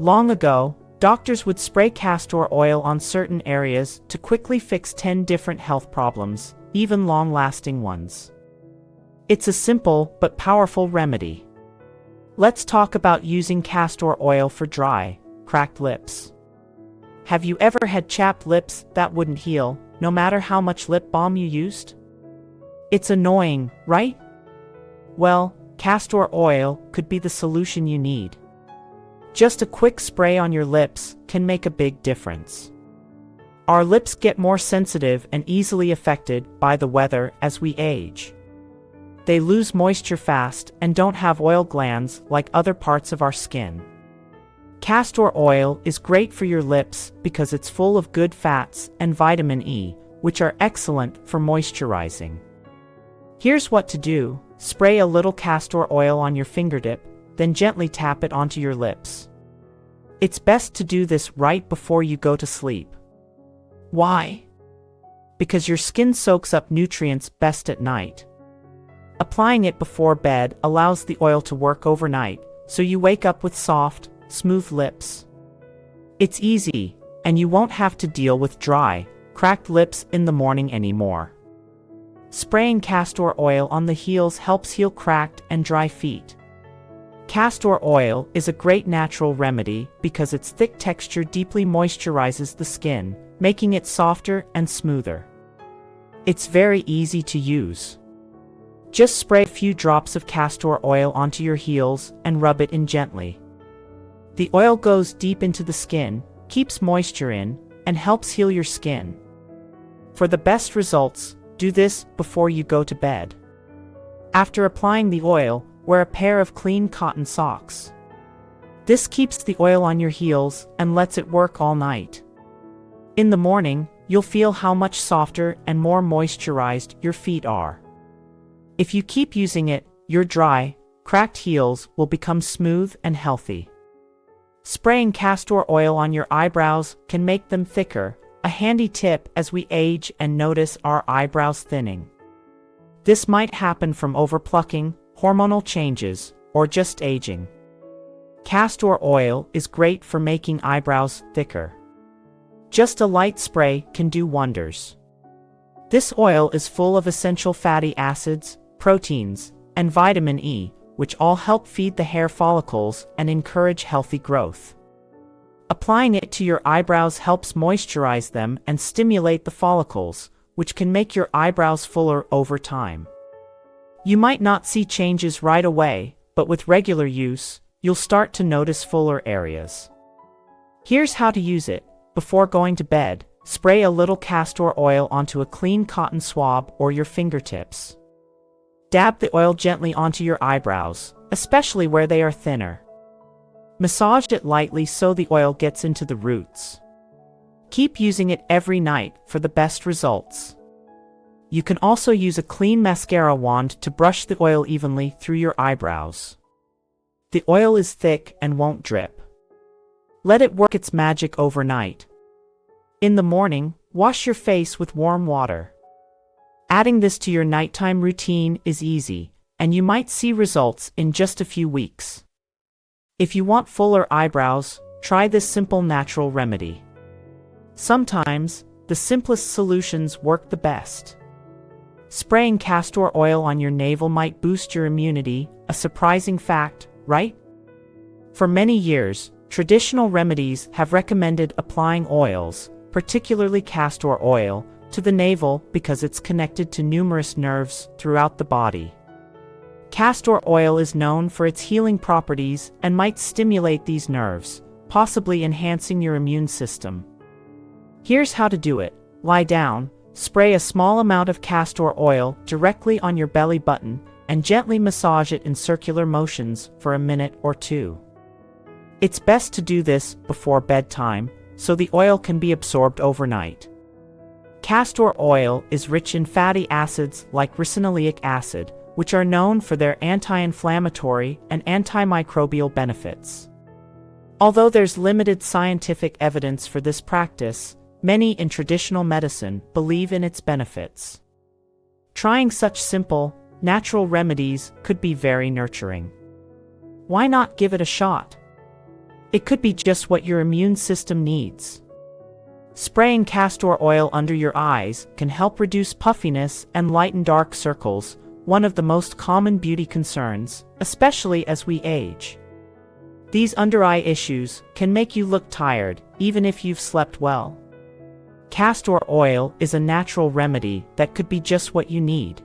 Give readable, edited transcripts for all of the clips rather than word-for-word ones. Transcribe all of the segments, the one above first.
Long ago, doctors would spray castor oil on certain areas to quickly fix 10 different health problems, even long-lasting ones. It's a simple but powerful remedy. Let's talk about using castor oil for dry, cracked lips. Have you ever had chapped lips that wouldn't heal, no matter how much lip balm you used? It's annoying, right? Well, castor oil could be the solution you need. Just a quick spray on your lips can make a big difference. Our lips get more sensitive and easily affected by the weather as we age. They lose moisture fast and don't have oil glands like other parts of our skin. Castor oil is great for your lips because it's full of good fats and vitamin E, which are excellent for moisturizing. Here's what to do. Spray a little castor oil on your fingertip, then gently tap it onto your lips. It's best to do this right before you go to sleep. Why? Because your skin soaks up nutrients best at night. Applying it before bed allows the oil to work overnight, so you wake up with soft, smooth lips. It's easy, and you won't have to deal with dry, cracked lips in the morning anymore. Spraying castor oil on the heels helps heal cracked and dry feet. Castor oil is a great natural remedy because its thick texture deeply moisturizes the skin, making it softer and smoother. It's very easy to use. Just spray a few drops of castor oil onto your heels and rub it in gently. The oil goes deep into the skin, keeps moisture in, and helps heal your skin. For the best results, do this before you go to bed. After applying the oil, wear a pair of clean cotton socks. This keeps the oil on your heels and lets it work all night. In the morning, you'll feel how much softer and more moisturized your feet are. If you keep using it, your dry, cracked heels will become smooth and healthy. Spraying castor oil on your eyebrows can make them thicker, a handy tip as we age and notice our eyebrows thinning. This might happen from overplucking, hormonal changes, or just aging. Castor oil is great for making eyebrows thicker. Just a light spray can do wonders. This oil is full of essential fatty acids, proteins, and vitamin E, which all help feed the hair follicles and encourage healthy growth. Applying it to your eyebrows helps moisturize them and stimulate the follicles, which can make your eyebrows fuller over time. You might not see changes right away, but with regular use, you'll start to notice fuller areas. Here's how to use it. Before going to bed, spray a little castor oil onto a clean cotton swab or your fingertips. Dab the oil gently onto your eyebrows, especially where they are thinner. Massage it lightly so the oil gets into the roots. Keep using it every night for the best results. You can also use a clean mascara wand to brush the oil evenly through your eyebrows. The oil is thick and won't drip. Let it work its magic overnight. In the morning, wash your face with warm water. Adding this to your nighttime routine is easy, and you might see results in just a few weeks. If you want fuller eyebrows, try this simple natural remedy. Sometimes, the simplest solutions work the best. Spraying castor oil on your navel might boost your immunity, a surprising fact, right? For many years, traditional remedies have recommended applying oils, particularly castor oil, to the navel because it's connected to numerous nerves throughout the body. Castor oil is known for its healing properties and might stimulate these nerves, possibly enhancing your immune system. Here's how to do it. Lie down, spray a small amount of castor oil directly on your belly button, and gently massage it in circular motions for a minute or two. It's best to do this before bedtime, so the oil can be absorbed overnight. Castor oil is rich in fatty acids like ricinoleic acid, which are known for their anti-inflammatory and antimicrobial benefits. Although there's limited scientific evidence for this practice, many in traditional medicine believe in its benefits. Trying such simple, natural remedies could be very nurturing. Why not give it a shot? It could be just what your immune system needs. Spraying castor oil under your eyes can help reduce puffiness and lighten dark circles, one of the most common beauty concerns, especially as we age. These under-eye issues can make you look tired, even if you've slept well. Castor oil is a natural remedy that could be just what you need.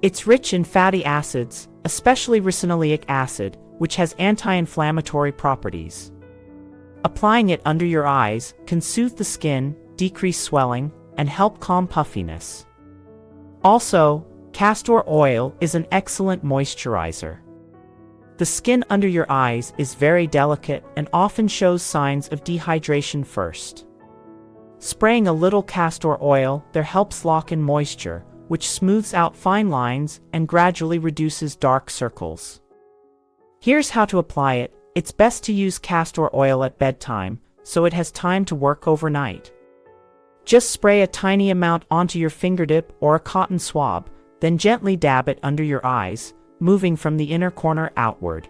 It's rich in fatty acids, especially ricinoleic acid, which has anti-inflammatory properties. Applying it under your eyes can soothe the skin, decrease swelling, and help calm puffiness. Also, castor oil is an excellent moisturizer. The skin under your eyes is very delicate and often shows signs of dehydration first. Spraying a little castor oil there helps lock in moisture, which smooths out fine lines and gradually reduces dark circles. Here's how to apply it. It's best to use castor oil at bedtime, so it has time to work overnight. Just spray a tiny amount onto your fingertip or a cotton swab, then gently dab it under your eyes, moving from the inner corner outward.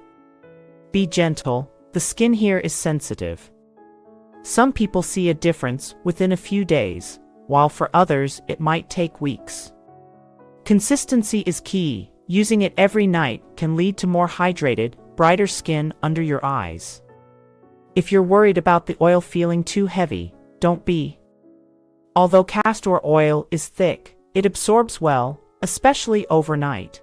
Be gentle, the skin here is sensitive. Some people see a difference within a few days, while for others it might take weeks. Consistency is key. Using it every night can lead to more hydrated, brighter skin under your eyes. If you're worried about the oil feeling too heavy, don't be. Although castor oil is thick, it absorbs well, especially overnight.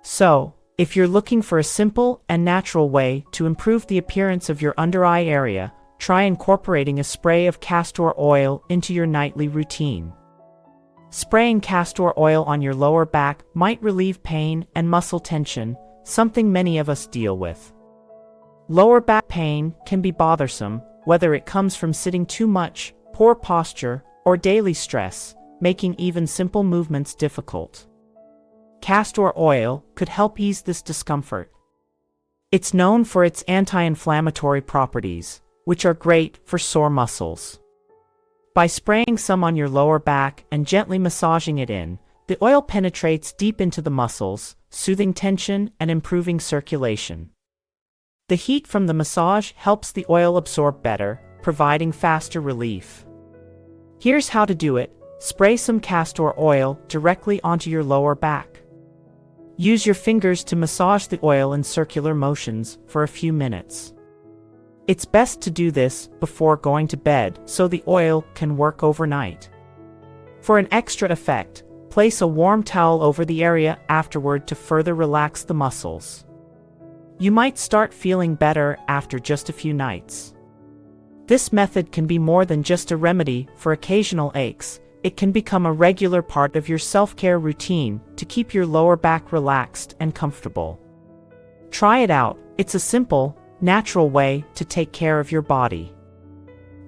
So, if you're looking for a simple and natural way to improve the appearance of your under-eye area, try incorporating a spray of castor oil into your nightly routine. Spraying castor oil on your lower back might relieve pain and muscle tension, something many of us deal with. Lower back pain can be bothersome, whether it comes from sitting too much, poor posture, or daily stress, making even simple movements difficult. Castor oil could help ease this discomfort. It's known for its anti-inflammatory properties, which are great for sore muscles. By spraying some on your lower back and gently massaging it in, the oil penetrates deep into the muscles, soothing tension and improving circulation. The heat from the massage helps the oil absorb better, providing faster relief. Here's how to do it. Spray some castor oil directly onto your lower back. Use your fingers to massage the oil in circular motions for a few minutes. It's best to do this before going to bed so the oil can work overnight. For an extra effect, place a warm towel over the area afterward to further relax the muscles. You might start feeling better after just a few nights. This method can be more than just a remedy for occasional aches. It can become a regular part of your self-care routine to keep your lower back relaxed and comfortable. Try it out. It's a simple, natural way to take care of your body.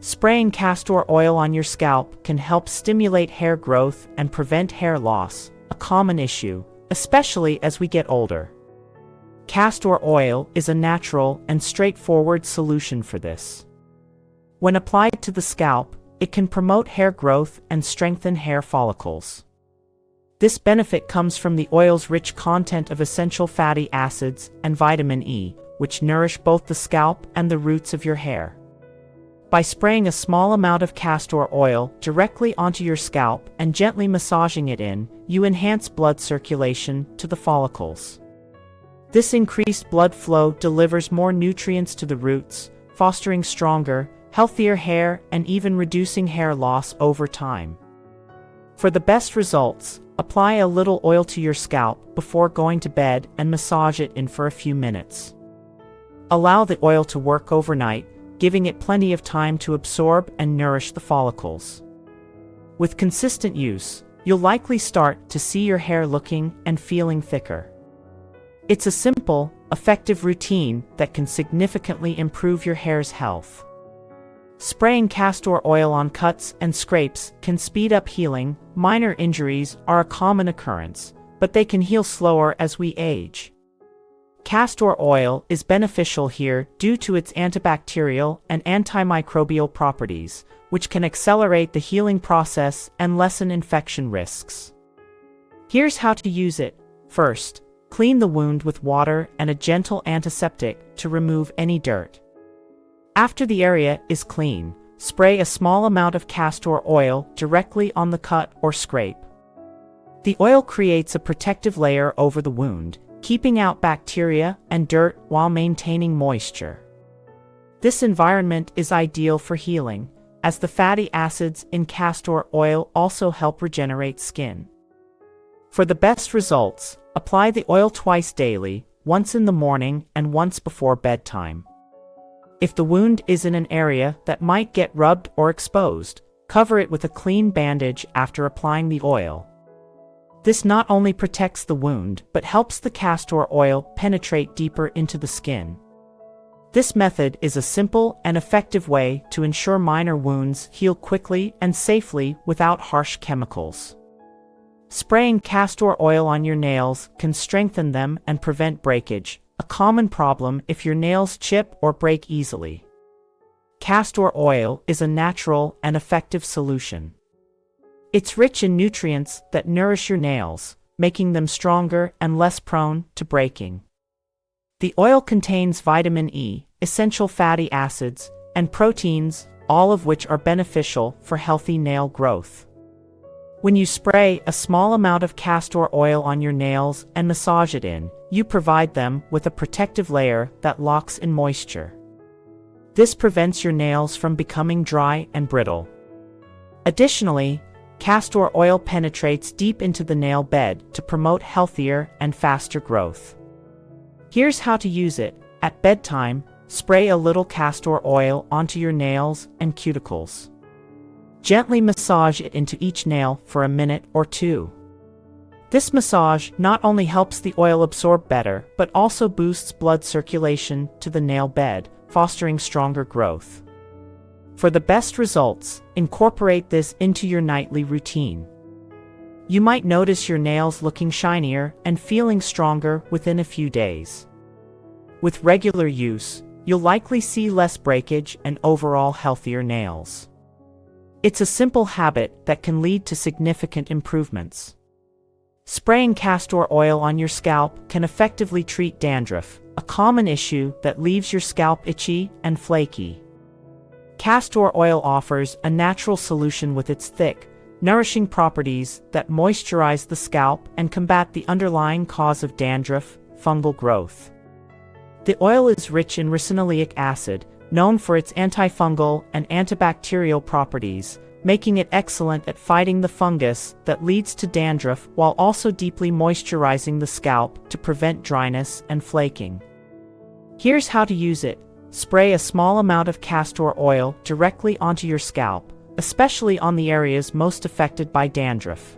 Spraying castor oil on your scalp can help stimulate hair growth and prevent hair loss, a common issue, especially as we get older. Castor oil is a natural and straightforward solution for this. When applied to the scalp, it can promote hair growth and strengthen hair follicles. This benefit comes from the oil's rich content of essential fatty acids and vitamin E, which nourish both the scalp and the roots of your hair. By spraying a small amount of castor oil directly onto your scalp and gently massaging it in, you enhance blood circulation to the follicles. This increased blood flow delivers more nutrients to the roots, fostering stronger, healthier hair and even reducing hair loss over time. For the best results, apply a little oil to your scalp before going to bed and massage it in for a few minutes. Allow the oil to work overnight, giving it plenty of time to absorb and nourish the follicles. With consistent use, you'll likely start to see your hair looking and feeling thicker. It's a simple, effective routine that can significantly improve your hair's health. Spraying castor oil on cuts and scrapes can speed up healing. Minor injuries are a common occurrence, but they can heal slower as we age. Castor oil is beneficial here due to its antibacterial and antimicrobial properties, which can accelerate the healing process and lessen infection risks. Here's how to use it. First, clean the wound with water and a gentle antiseptic to remove any dirt. After the area is clean, spray a small amount of castor oil directly on the cut or scrape. The oil creates a protective layer over the wound, keeping out bacteria and dirt while maintaining moisture. This environment is ideal for healing, as the fatty acids in castor oil also help regenerate skin. For the best results, apply the oil twice daily, once in the morning and once before bedtime. If the wound is in an area that might get rubbed or exposed, cover it with a clean bandage after applying the oil. This not only protects the wound, but helps the castor oil penetrate deeper into the skin. This method is a simple and effective way to ensure minor wounds heal quickly and safely without harsh chemicals. Spraying castor oil on your nails can strengthen them and prevent breakage, a common problem if your nails chip or break easily. Castor oil is a natural and effective solution. It's rich in nutrients that nourish your nails, making them stronger and less prone to breaking. The oil contains vitamin E, essential fatty acids, and proteins, all of which are beneficial for healthy nail growth. When you spray a small amount of castor oil on your nails and massage it in, you provide them with a protective layer that locks in moisture. This prevents your nails from becoming dry and brittle. Additionally, castor oil penetrates deep into the nail bed to promote healthier and faster growth. Here's how to use it. At bedtime, spray a little castor oil onto your nails and cuticles. Gently massage it into each nail for a minute or two. This massage not only helps the oil absorb better, but also boosts blood circulation to the nail bed, fostering stronger growth. For the best results, incorporate this into your nightly routine. You might notice your nails looking shinier and feeling stronger within a few days. With regular use, you'll likely see less breakage and overall healthier nails. It's a simple habit that can lead to significant improvements. Spraying castor oil on your scalp can effectively treat dandruff, a common issue that leaves your scalp itchy and flaky. Castor oil offers a natural solution with its thick, nourishing properties that moisturize the scalp and combat the underlying cause of dandruff, fungal growth. The oil is rich in ricinoleic acid, known for its antifungal and antibacterial properties, making it excellent at fighting the fungus that leads to dandruff while also deeply moisturizing the scalp to prevent dryness and flaking. Here's how to use it. Spray a small amount of castor oil directly onto your scalp, especially on the areas most affected by dandruff.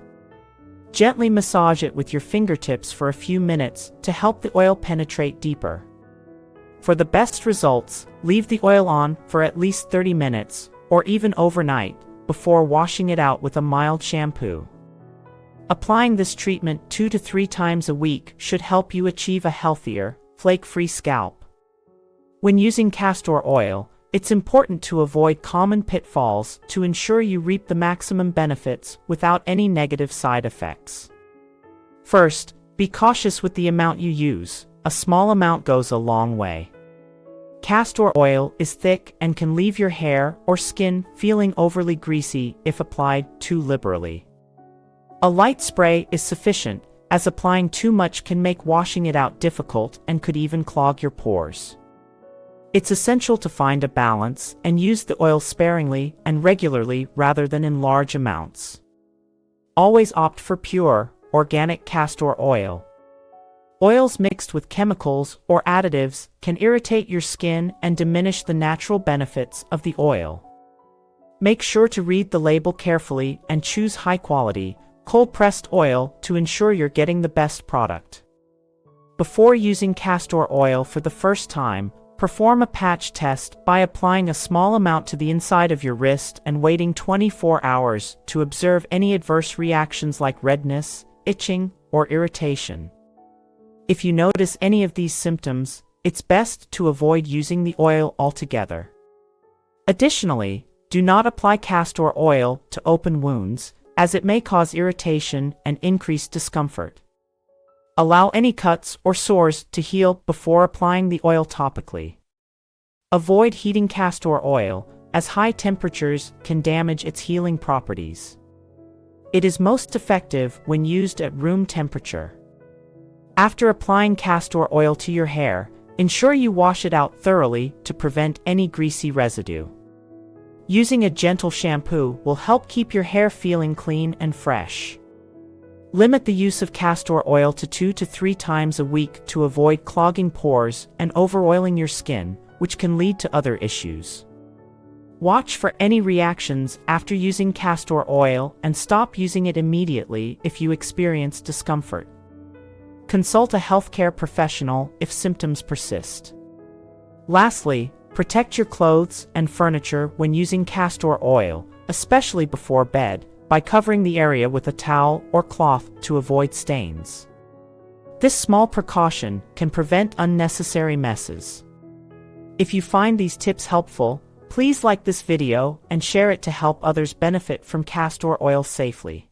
Gently massage it with your fingertips for a few minutes to help the oil penetrate deeper. For the best results, leave the oil on for at least 30 minutes, or even overnight, before washing it out with a mild shampoo. Applying this treatment 2 to 3 times a week should help you achieve a healthier, flake-free scalp. When using castor oil, it's important to avoid common pitfalls to ensure you reap the maximum benefits without any negative side effects. First, be cautious with the amount you use. A small amount goes a long way. Castor oil is thick and can leave your hair or skin feeling overly greasy if applied too liberally. A light spray is sufficient, as applying too much can make washing it out difficult and could even clog your pores. It's essential to find a balance and use the oil sparingly and regularly rather than in large amounts. Always opt for pure, organic castor oil. Oils mixed with chemicals or additives can irritate your skin and diminish the natural benefits of the oil. Make sure to read the label carefully and choose high-quality, cold-pressed oil to ensure you're getting the best product. Before using castor oil for the first time, perform a patch test by applying a small amount to the inside of your wrist and waiting 24 hours to observe any adverse reactions like redness, itching, or irritation. If you notice any of these symptoms, it's best to avoid using the oil altogether. Additionally, do not apply castor oil to open wounds, as it may cause irritation and increased discomfort. Allow any cuts or sores to heal before applying the oil topically. Avoid heating castor oil, as high temperatures can damage its healing properties. It is most effective when used at room temperature. After applying castor oil to your hair, ensure you wash it out thoroughly to prevent any greasy residue. Using a gentle shampoo will help keep your hair feeling clean and fresh. Limit the use of castor oil to 2 to 3 times a week to avoid clogging pores and overoiling your skin, which can lead to other issues. Watch for any reactions after using castor oil and stop using it immediately if you experience discomfort. Consult a healthcare professional if symptoms persist. Lastly, protect your clothes and furniture when using castor oil, especially before bed, by covering the area with a towel or cloth to avoid stains. This small precaution can prevent unnecessary messes. If you find these tips helpful, please like this video and share it to help others benefit from castor oil safely.